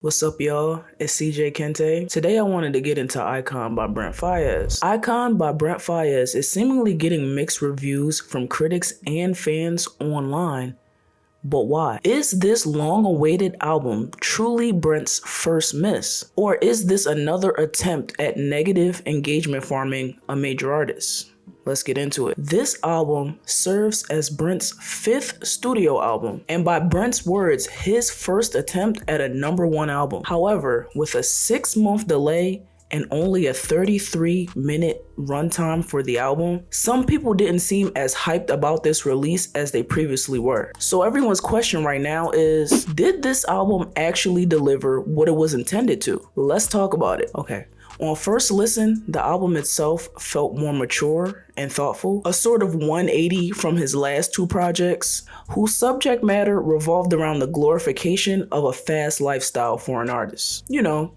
What's up, y'all? It's CJ Kente. Today I wanted to get into Icon by Brent Faiyaz. Icon by Brent Faiyaz is seemingly getting mixed reviews from critics and fans online. But why? Is this long-awaited album truly Brent's first miss? Or is this another attempt at negative engagement farming a major artist? Let's get into it. This album serves as Brent's fifth studio album, and by Brent's words, his first attempt at a #1 album. However, with a 6-month delay and only a 33-minute runtime for the album, some people didn't seem as hyped about this release as they previously were. So everyone's question right now is, did this album actually deliver what it was intended to? Let's talk about it. Okay. On first listen, the album itself felt more mature and thoughtful, a sort of 180 from his last two projects, whose subject matter revolved around the glorification of a fast lifestyle for an artist. You know,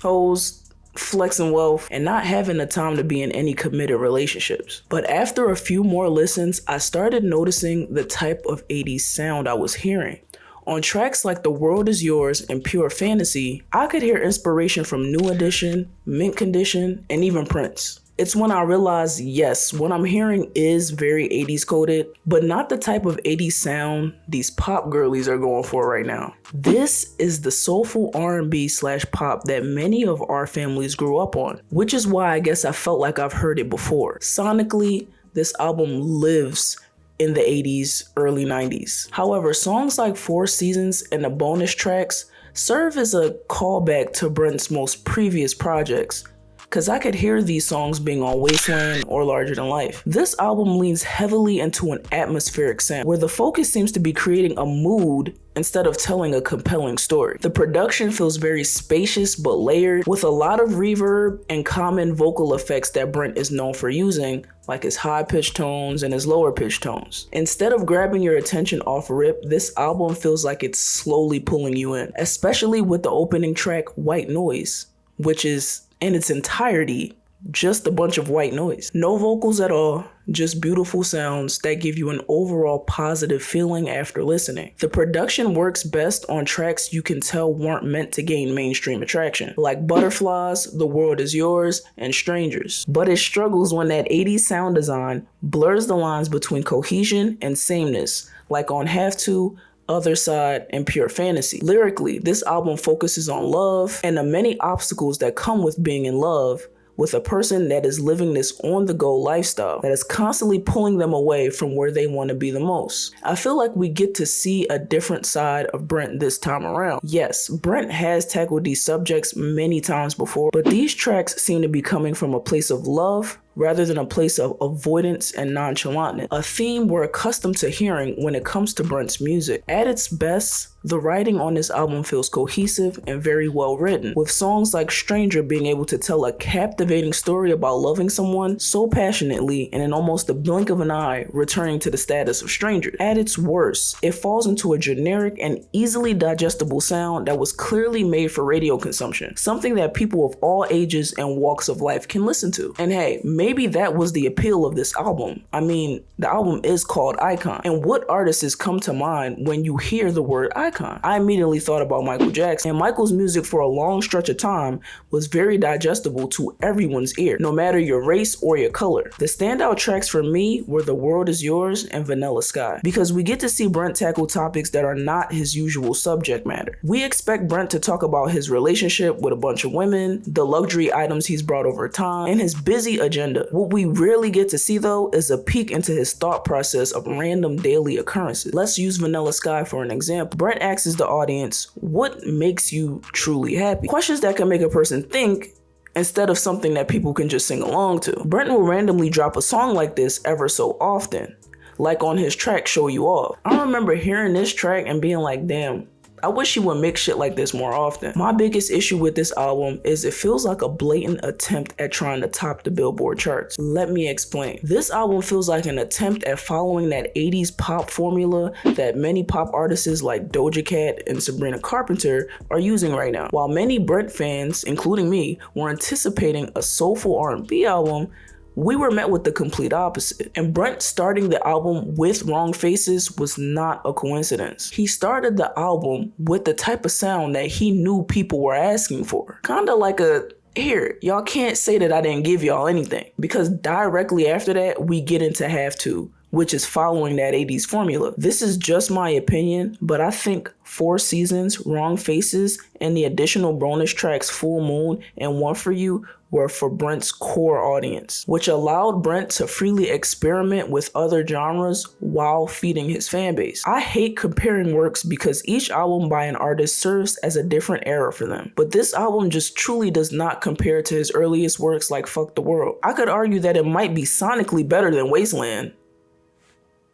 hoes, flexing wealth, and not having the time to be in any committed relationships. But after a few more listens, I started noticing the type of 80s sound I was hearing. On tracks like The World Is Yours and Pure Fantasy, I could hear inspiration from New Edition, Mint Condition, and even Prince. It's when I realized, yes, what I'm hearing is very 80s coded, but not the type of 80s sound these pop girlies are going for right now. This is the soulful R&B/pop that many of our families grew up on, which is why I guess I felt like I've heard it before. Sonically, this album lives in the 80s, early 90s. However, songs like Four Seasons and the bonus tracks serve as a callback to Brent's most previous projects, cause I could hear these songs being on Wasteland or Larger Than Life. This album leans heavily into an atmospheric sound, where the focus seems to be creating a mood instead of telling a compelling story. The production feels very spacious but layered, with a lot of reverb and common vocal effects that Brent is known for using, like his high-pitched tones and his lower-pitched tones. Instead of grabbing your attention off rip, this album feels like it's slowly pulling you in, especially with the opening track, White Noise, which is, in its entirety, just a bunch of white noise. No vocals at all, just beautiful sounds that give you an overall positive feeling after listening. The production works best on tracks you can tell weren't meant to gain mainstream attraction, like Butterflies, The World Is Yours, and Strangers. But it struggles when that 80s sound design blurs the lines between cohesion and sameness, like on Have To, Other Side, and Pure Fantasy. Lyrically, this album focuses on love and the many obstacles that come with being in love with a person that is living this on-the-go lifestyle that is constantly pulling them away from where they want to be the most. I feel like we get to see a different side of Brent this time around. Yes, Brent has tackled these subjects many times before, but these tracks seem to be coming from a place of love rather than a place of avoidance and nonchalantness, a theme we're accustomed to hearing when it comes to Brent's music. At its best, the writing on this album feels cohesive and very well written, with songs like Stranger being able to tell a captivating story about loving someone so passionately and in almost the blink of an eye returning to the status of strangers. At its worst, it falls into a generic and easily digestible sound that was clearly made for radio consumption, something that people of all ages and walks of life can listen to. And hey, maybe that was the appeal of this album. I mean, the album is called Icon, and what artists come to mind when you hear the word icon? I immediately thought about Michael Jackson, and Michael's music for a long stretch of time was very digestible to everyone's ear, no matter your race or your color. The standout tracks for me were The World Is Yours and Vanilla Sky, because we get to see Brent tackle topics that are not his usual subject matter. We expect Brent to talk about his relationship with a bunch of women, the luxury items he's brought over time, and his busy agenda. What we rarely get to see though is a peek into his thought process of random daily occurrences. Let's use Vanilla Sky for an example. Brent asks the audience, what makes you truly happy? Questions that can make a person think instead of something that people can just sing along to. Brent will randomly drop a song like this ever so often, like on his track Show You Off. I remember hearing this track and being like, damn, I wish he would make shit like this more often. My biggest issue with this album is it feels like a blatant attempt at trying to top the Billboard charts. Let me explain. This album feels like an attempt at following that 80s pop formula that many pop artists like Doja Cat and Sabrina Carpenter are using right now. While many Brent fans, including me, were anticipating a soulful R&B album, we were met with the complete opposite. And Brent starting the album with Wrong Faces was not a coincidence. He started the album with the type of sound that he knew people were asking for. Kinda like a, here, y'all can't say that I didn't give y'all anything. Because directly after that, we get into Have To, which is following that 80s formula. This is just my opinion, but I think 4 Seasons, Wrong Faces, and the additional bonus tracks Full Moon and One For You were for Brent's core audience, which allowed Brent to freely experiment with other genres while feeding his fan base. I hate comparing works because each album by an artist serves as a different era for them, but this album just truly does not compare to his earliest works like Fuck the World. I could argue that it might be sonically better than Wasteland,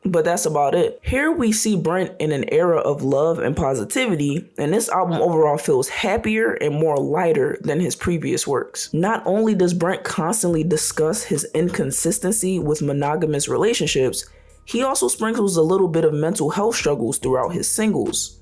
but that's about it. Here we see Brent in an era of love and positivity, and this album overall feels happier and more lighter than his previous works. Not only does Brent constantly discuss his inconsistency with monogamous relationships, he also sprinkles a little bit of mental health struggles throughout his singles.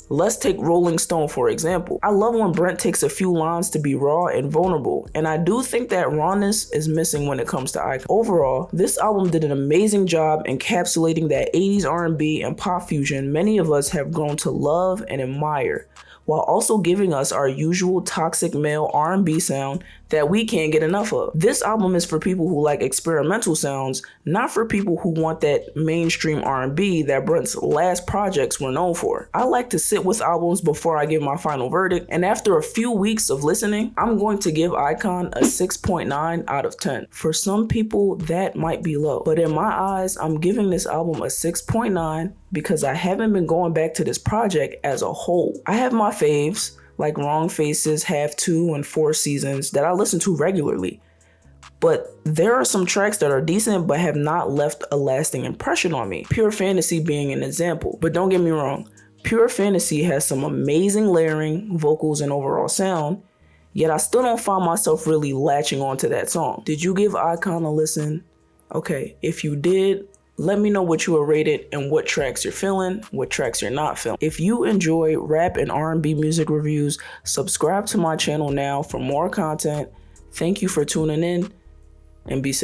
Let's take Rolling Stone for example. I love when Brent takes a few lines to be raw and vulnerable, and I do think that rawness is missing when it comes to Icon. Overall, this album did an amazing job encapsulating that 80s R&B and pop fusion many of us have grown to love and admire, while also giving us our usual toxic male R&B sound that we can't get enough of. This album is for people who like experimental sounds, not for people who want that mainstream R&B that Brent's last projects were known for. I like to sit with albums before I give my final verdict, and after a few weeks of listening, I'm going to give Icon a 6.9 out of 10. For some people, that might be low, but in my eyes, I'm giving this album a 6.9 because I haven't been going back to this project as a whole. I have my faves, like Wrong Faces, Have To, and 4 Seasons that I listen to regularly. But there are some tracks that are decent but have not left a lasting impression on me. Pure Fantasy being an example. But don't get me wrong, Pure Fantasy has some amazing layering, vocals, and overall sound, yet I still don't find myself really latching onto that song. Did you give Icon a listen? Okay, if you did, let me know what you were rated and what tracks you're feeling, what tracks you're not feeling. If you enjoy rap and R&B music reviews, subscribe to my channel now for more content. Thank you for tuning in, and be safe.